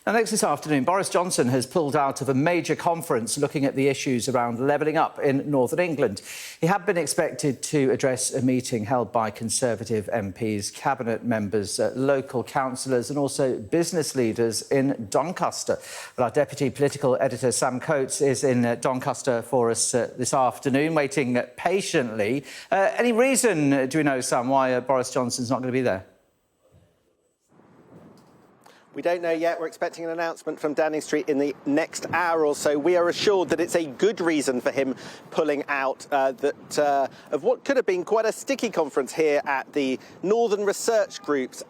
Now, next this afternoon, Boris Johnson has pulled out of a major conference looking at the issues around levelling up in northern England. He had been expected to address a meeting held by Conservative MPs, cabinet members, local councillors and also business leaders in Doncaster. Well, our deputy political editor, Sam Coates, is in Doncaster for us this afternoon, waiting patiently. Any reason, do we know, Sam, why Boris Johnson's not going to be there? We don't know yet. We're expecting an announcement from Downing Street in the next hour or so. We are assured that it's a good reason for him pulling out of what could have been quite a sticky conference here at the Northern Research Group's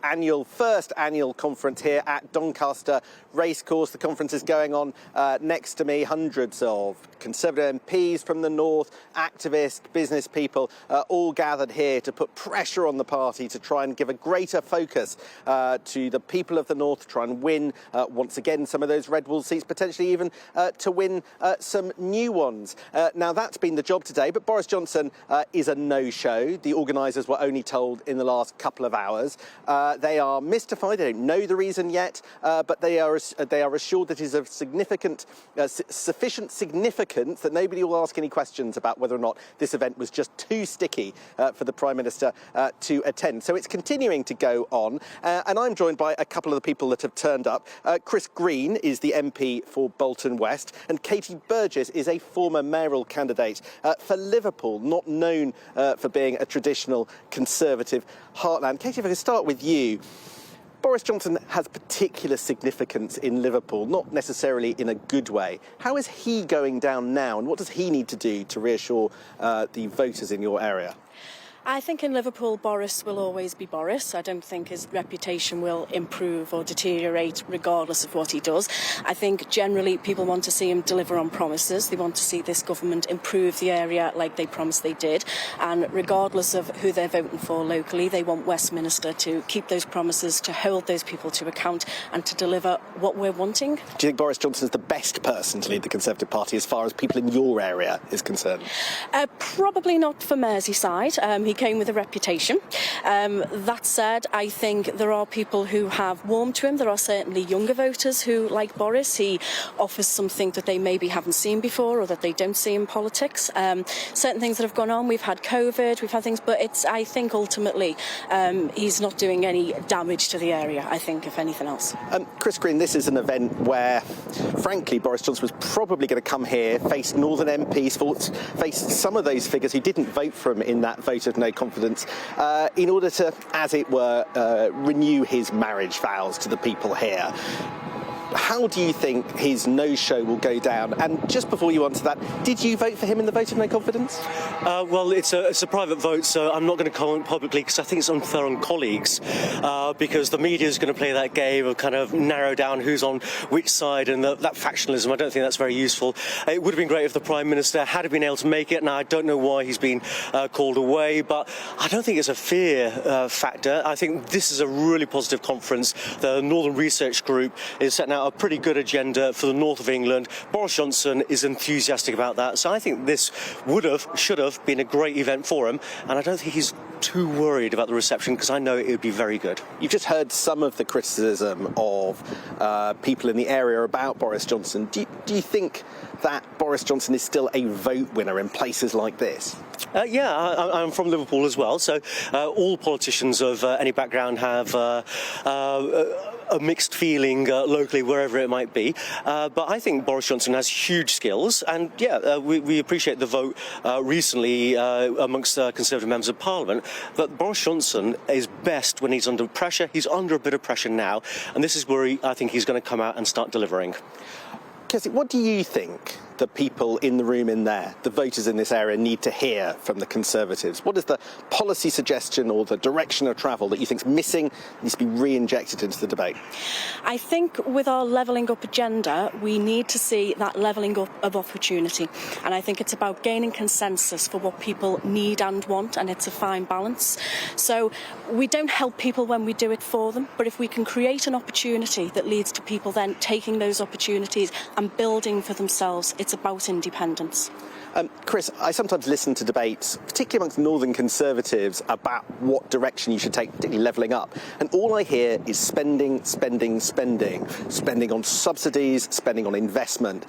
first annual conference here at Doncaster Racecourse. The conference is going on next to me. Hundreds of Conservative MPs from the north, activists, business people, all gathered here to put pressure on the party to try and give a greater focus to the people of the north, try and win once again some of those red wall seats, potentially even to win some new ones. Now, that's been the job today, but Boris Johnson is a no-show. The organisers were only told in the last couple of hours. They are mystified. They don't know the reason yet, but they are assured that it is of sufficient significance that nobody will ask any questions about whether or not this event was just too sticky for the Prime Minister to attend. So it's continuing to go on, and I'm joined by a couple of the people that have turned up. Chris Green is the MP for Bolton West, and Katie Burgess is a former mayoral candidate for Liverpool, not known for being a traditional Conservative heartland. Katie, if I could start with you. Boris Johnson has particular significance in Liverpool, not necessarily in a good way. How is he going down now, and what does he need to do to reassure the voters in your area? I think in Liverpool, Boris will always be Boris. I don't think his reputation will improve or deteriorate regardless of what he does. I think generally people want to see him deliver on promises. They want to see this government improve the area like they promised they did. And regardless of who they're voting for locally, they want Westminster to keep those promises, to hold those people to account and to deliver what we're wanting. Do you think Boris Johnson is the best person to lead the Conservative Party as far as people in your area is concerned? Probably not for Merseyside. He came with a reputation. That said, I think there are people who have warmed to him. There are certainly younger voters who like Boris. He offers something that they maybe haven't seen before or that they don't see in politics. Certain things that have gone on, we've had COVID, we've had things, but I think ultimately he's not doing any damage to the area, I think, if anything else. Chris Green, this is an event where, frankly, Boris Johnson was probably going to come here, face Northern MPs, face some of those figures who didn't vote for him in that vote of no confidence, in order to, as it were, renew his marriage vows to the people here. How do you think his no-show will go down? And just before you answer that, did you vote for him in the vote of no confidence? Well, it's a private vote, so I'm not going to comment publicly because I think it's unfair on colleagues, because the media is going to play that game of kind of narrow down who's on which side, and that factionalism, I don't think that's very useful. It would have been great if the Prime Minister had been able to make it. Now, I don't know why he's been called away, but I don't think it's a fear factor. I think this is a really positive conference. The Northern Research Group is setting out a pretty good agenda for the north of England. Boris Johnson is enthusiastic about that, so I think this should have been a great event for him, and I don't think he's too worried about the reception because I know it would be very good. You've just heard some of the criticism of people in the area about Boris Johnson. Do you think that Boris Johnson is still a vote winner in places like this? Yeah, I'm from Liverpool as well, so all politicians of any background have a mixed feeling locally, wherever it might be. But I think Boris Johnson has huge skills, and yeah, we appreciate the vote recently amongst Conservative members of Parliament. But Boris Johnson is best when he's under pressure. He's under a bit of pressure now, and this is where I think he's going to come out and start delivering. Kirsty, what do you think the people in the room in there, the voters in this area, need to hear from the Conservatives? What is the policy suggestion or the direction of travel that you think is missing, needs to be re-injected into the debate? I think with our levelling up agenda, we need to see that levelling up of opportunity. And I think it's about gaining consensus for what people need and want, and it's a fine balance. So we don't help people when we do it for them, but if we can create an opportunity that leads to people then taking those opportunities and building for themselves, It's about independence. Chris, I sometimes listen to debates, particularly amongst northern Conservatives, about what direction you should take, particularly levelling up. And all I hear is spending, spending, spending. Spending on subsidies, spending on investment.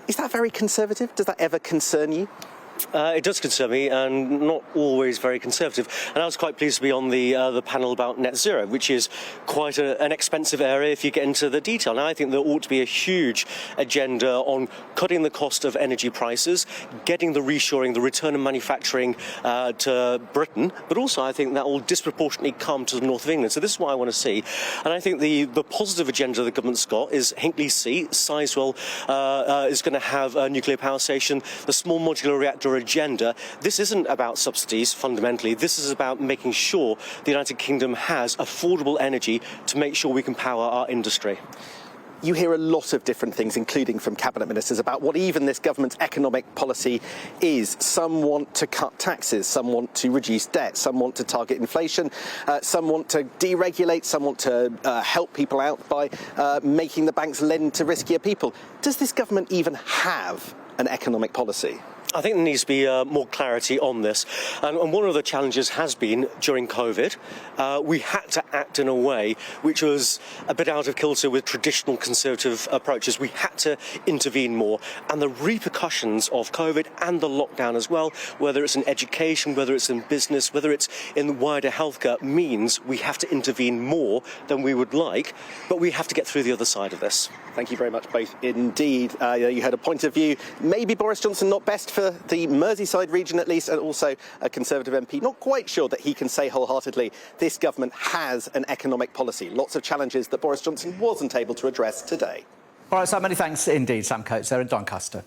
Is that very Conservative? Does that ever concern you? It does concern me, and not always very Conservative. And I was quite pleased to be on the panel about net zero, which is quite an expensive area if you get into the detail. Now, I think there ought to be a huge agenda on cutting the cost of energy prices, getting the reshoring, the return of manufacturing to Britain, but also I think that will disproportionately come to the north of England. So this is what I want to see. And I think the positive agenda the government's got is Hinkley C, Sizewell is going to have a nuclear power station, the small modular reactor agenda. This isn't about subsidies fundamentally. This is about making sure the United Kingdom has affordable energy to make sure we can power our industry. You hear a lot of different things, including from cabinet ministers, about what even this government's economic policy is. Some want to cut taxes, some want to reduce debt, some want to target inflation, some want to deregulate, some want to help people out by making the banks lend to riskier people. Does this government even have an economic policy? I think there needs to be more clarity on this. And one of the challenges has been during COVID, we had to act in a way which was a bit out of kilter with traditional Conservative approaches. We had to intervene more. And the repercussions of COVID and the lockdown as well, whether it's in education, whether it's in business, whether it's in wider healthcare, means we have to intervene more than we would like, but we have to get through the other side of this. Thank you very much, both indeed. You had a point of view. Maybe Boris Johnson not best for the Merseyside region at least, and also a Conservative MP. Not quite sure that he can say wholeheartedly this government has an economic policy. Lots of challenges that Boris Johnson wasn't able to address today. All right, so many thanks indeed, Sam Coates there in Doncaster.